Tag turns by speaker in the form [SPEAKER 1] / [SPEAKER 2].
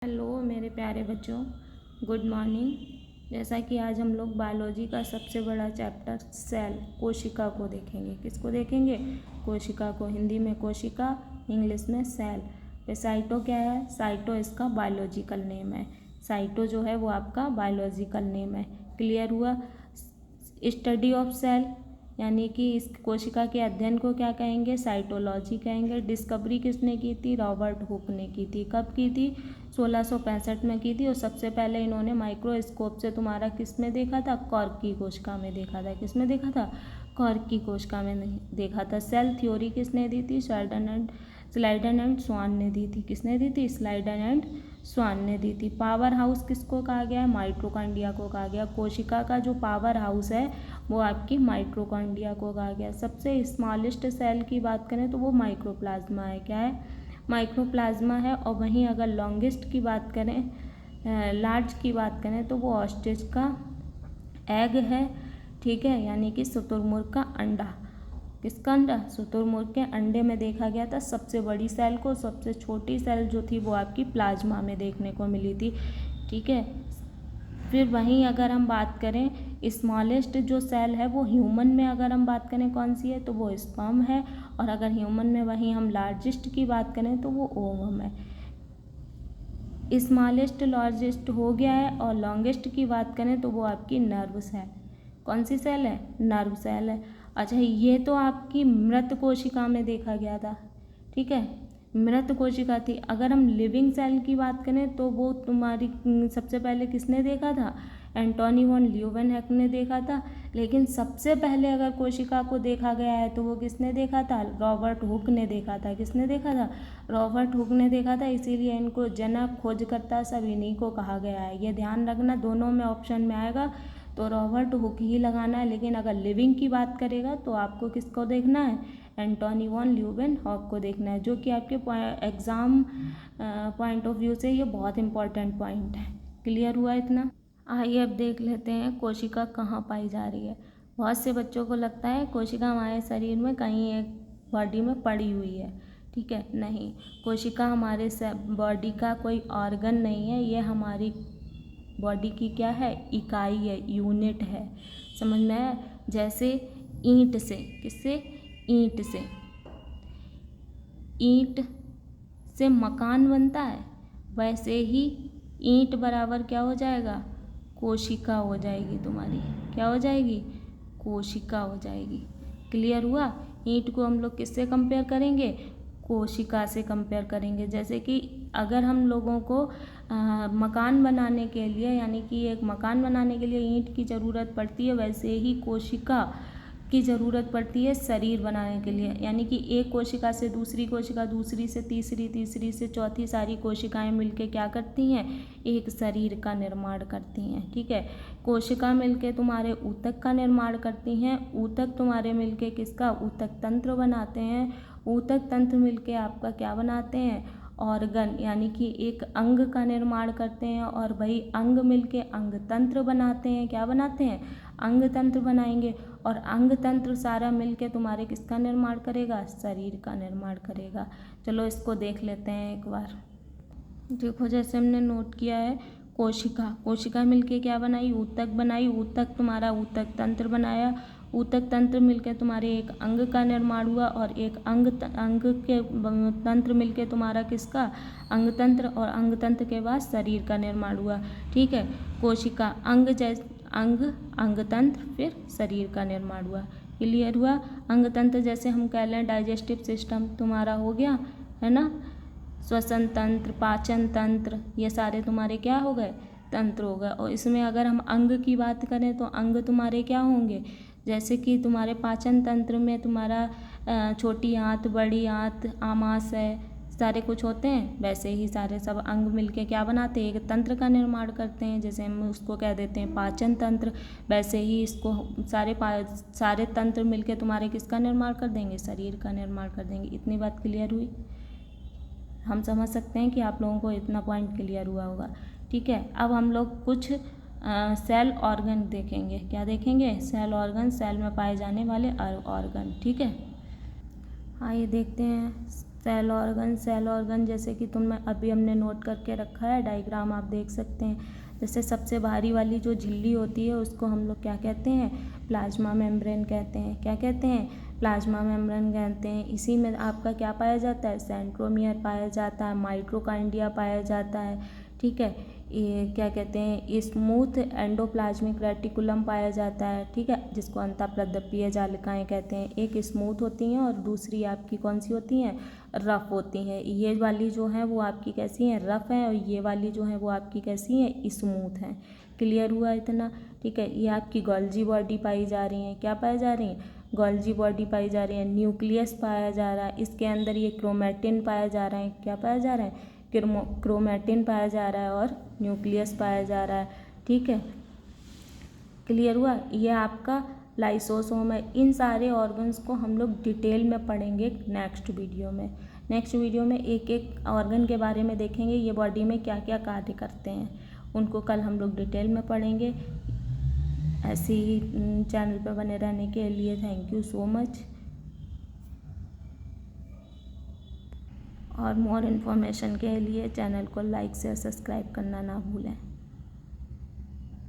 [SPEAKER 1] Hello मेरे प्यारे बच्चों, गुड मॉर्निंग। जैसा कि आज हम लोग बायोलॉजी का सबसे बड़ा चैप्टर सेल कोशिका को देखेंगे। किसको देखेंगे? कोशिका को। हिंदी में कोशिका, इंग्लिश में सेल। तो साइटो क्या है? साइटो इसका बायोलॉजिकल नेम है। साइटो जो है वो आपका बायोलॉजिकल नेम है। क्लियर हुआ? स्टडी ऑफ सेल यानी कि इस कोशिका के अध्ययन को क्या कहेंगे? साइटोलॉजी कहेंगे। डिस्कवरी किसने की थी? रॉबर्ट हुक ने की थी। कब की थी? 1665 में की थी। और सबसे पहले इन्होंने माइक्रोस्कोप से तुम्हारा किस में देखा था? कॉर्क की कोशिका में देखा था। किस में देखा था? कॉर्क की कोशिका में देखा था। सेल थ्योरी किसने दी थी? स्लाइडन एंड स्वान ने दी थी। किसने दी थी? स्लाइडन एंड स्वान ने दी थी। पावर हाउस किसको कहा गया है? माइटोकॉन्ड्रिया को कहा गया। कोशिका का जो पावर हाउस है वो आपकी माइटोकॉन्ड्रिया को कहा गया। सबसे स्मॉलेस्ट सेल की बात करें तो वो माइक्रोप्लाज्मा है। क्या है? माइक्रोप्लाज्मा है। और वहीं अगर लॉन्गेस्ट की बात करें, लार्ज की बात करें तो वो ऑस्ट्रिच का एग है। ठीक है, यानी कि शुतुरमुर्ग का अंडा। किसका अंडा? शुतुरमुर्ग के अंडे में देखा गया था सबसे बड़ी सेल को। सबसे छोटी सेल जो थी वो आपकी प्लाज्मा में देखने को मिली थी। ठीक है, फिर वहीं अगर हम बात करें स्मॉलेस्ट जो सेल है वो ह्यूमन में अगर हम बात करें कौन सी है तो वो स्पर्म है। और अगर ह्यूमन में वहीं हम लार्जेस्ट की बात करें तो वो ओवम है। स्मॉलेस्ट लार्जेस्ट हो गया है। और लॉन्गेस्ट की बात करें तो वो आपकी नर्व्स है। कौन सी सेल है? नर्व सेल है। अच्छा, ये तो आपकी मृत कोशिका में देखा गया था। ठीक है, मृत कोशिका थी। अगर हम लिविंग सेल की बात करें तो वो तुम्हारी सबसे पहले किसने देखा था? एंटोनी वॉन ल्यूवेनहॉक ने देखा था। लेकिन सबसे पहले अगर कोशिका को देखा गया है तो वो किसने देखा था? रॉबर्ट हुक ने देखा था। किसने देखा था? रॉबर्ट हुक ने देखा था। इसीलिए इनको जनक, खोजकर्ता सब इन्हीं को कहा गया है। ये ध्यान रखना, दोनों में ऑप्शन में आएगा तो रॉबर्ट हुक ही लगाना है। लेकिन अगर लिविंग की बात करेगा तो आपको किसको देखना है? एंटोनी वॉन ल्यूवेनहॉक को देखना है, जो कि आपके एग्ज़ाम पॉइंट ऑफ व्यू से ये बहुत इंपॉर्टेंट पॉइंट है। क्लियर हुआ इतना? आइए अब देख लेते हैं कोशिका कहाँ पाई जा रही है। बहुत से बच्चों को लगता है कोशिका हमारे शरीर में कहीं एक बॉडी में पड़ी हुई है। ठीक है, नहीं, कोशिका हमारे बॉडी का कोई ऑर्गन नहीं है। ये हमारी बॉडी की क्या है? इकाई है, यूनिट है। समझ में आया? जैसे ईंट से, किससे? ईंट से, ईंट से मकान बनता है, वैसे ही ईंट बराबर क्या हो जाएगा? कोशिका हो जाएगी तुम्हारी। क्या हो जाएगी? कोशिका हो जाएगी। क्लियर हुआ? ईंट को हम लोग किससे कंपेयर करेंगे? कोशिका से कंपेयर करेंगे। जैसे कि अगर हम लोगों को मकान बनाने के लिए, यानी कि एक मकान बनाने के लिए ईंट की ज़रूरत पड़ती है, वैसे ही कोशिका की ज़रूरत पड़ती है शरीर बनाने के लिए। यानी कि एक कोशिका से दूसरी कोशिका, दूसरी से तीसरी, तीसरी से चौथी, सारी कोशिकाएं मिलके क्या करती हैं? एक शरीर का निर्माण करती हैं। ठीक है, कोशिका मिलके तुम्हारे ऊतक का निर्माण करती हैं। ऊतक तुम्हारे मिलके किसका? ऊतक तंत्र बनाते हैं। ऊतक तंत्र मिलके आपका क्या बनाते हैं? ऑर्गन, यानी कि एक अंग का निर्माण करते हैं। और वही अंग मिलके अंग तंत्र बनाते हैं। क्या बनाते हैं? अंग तंत्र बनाएंगे। और अंग तंत्र सारा मिलके तुम्हारे किसका निर्माण करेगा? शरीर का निर्माण करेगा। चलो इसको देख लेते हैं एक बार। देखो, जैसे हमने नोट किया है, कोशिका, कोशिका मिलके क्या बनाई? ऊतक बनाई। ऊतक तुम्हारा ऊतक तंत्र बनाया। ऊतक तंत्र मिलके तुम्हारे एक अंग का निर्माण हुआ। और एक अंग के तंत्र मिलके तुम्हारा किसका? अंग तंत्र। और अंग तंत्र के बाद शरीर का निर्माण हुआ। ठीक है, कोशिका, अंग अंग तंत्र, फिर शरीर का निर्माण हुआ। क्लियर हुआ? अंग तंत्र जैसे हम कह लें डाइजेस्टिव सिस्टम तुम्हारा हो गया है ना, श्वसन तंत्र, पाचन तंत्र, ये सारे तुम्हारे क्या हो गए? तंत्र हो गए। और इसमें अगर हम अंग की बात करें तो अंग तुम्हारे क्या होंगे? जैसे कि तुम्हारे पाचन तंत्र में तुम्हारा छोटी आंत, बड़ी आंत, आमाशय, सारे कुछ होते हैं। वैसे ही सारे सब अंग मिलके क्या बनाते हैं? एक तंत्र का निर्माण करते हैं। जैसे हम उसको कह देते हैं पाचन तंत्र, वैसे ही इसको सारे तंत्र मिलके तुम्हारे किसका निर्माण कर देंगे? शरीर का निर्माण कर देंगे। इतनी बात क्लियर हुई? हम समझ सकते हैं कि आप लोगों को इतना पॉइंट क्लियर हुआ होगा। ठीक है, अब हम लोग कुछ सेल ऑर्गन देखेंगे। क्या देखेंगे? सेल ऑर्गन, सेल में पाए जाने वाले ऑर्गन। ठीक है, आइए देखते हैं सेल ऑर्गन जैसे कि अभी हमने नोट करके रखा है, डायग्राम आप देख सकते हैं। जैसे सबसे बाहरी वाली जो झिल्ली होती है उसको हम लोग क्या कहते हैं, प्लाज्मा मेम्ब्रेन कहते हैं। क्या कहते हैं, प्लाज्मा मेम्ब्रेन कहते हैं। इसी में आपका क्या पाया जाता है, सेंट्रोमियर पाया जाता है, माइटोकॉन्ड्रिया पाया जाता है, ठीक है। ये क्या कहते हैं, स्मूथ एंडोप्लाज्मिक रेटिकुलम पाया जाता है, ठीक है, जिसको अंतःप्रद्रव्य जालिकाएं कहते हैं। एक स्मूथ होती हैं और दूसरी आपकी कौन सी होती हैं, रफ होती हैं। ये वाली जो है वो आपकी कैसी हैं, रफ हैं, और ये वाली जो है वो आपकी कैसी हैं, स्मूथ हैं। क्लियर हुआ इतना, ठीक है। ये आपकी गोल्जी बॉडी पाई जा रही हैं। क्या पाई जा रही हैं, गोल्जी बॉडी पाई जा रही है। न्यूक्लियस पाया जा रहा है, इसके अंदर ये क्रोमैटिन पाया जा रहा है। क्या पाया जा रहा है, क्रोमैटिन पाया जा रहा है और न्यूक्लियस पाया जा रहा है, ठीक है। क्लियर हुआ, ये आपका लाइसोसोम है। इन सारे ऑर्गन्स को हम लोग डिटेल में पढ़ेंगे नेक्स्ट वीडियो में। नेक्स्ट वीडियो में एक एक ऑर्गन के बारे में देखेंगे, ये बॉडी में क्या क्या कार्य करते हैं, उनको कल हम लोग डिटेल में पढ़ेंगे। ऐसे ही चैनल पर बने रहने के लिए थैंक यू सो मच। और मोर इन्फॉर्मेशन के लिए चैनल को लाइक शेयर सब्सक्राइब करना ना भूलें।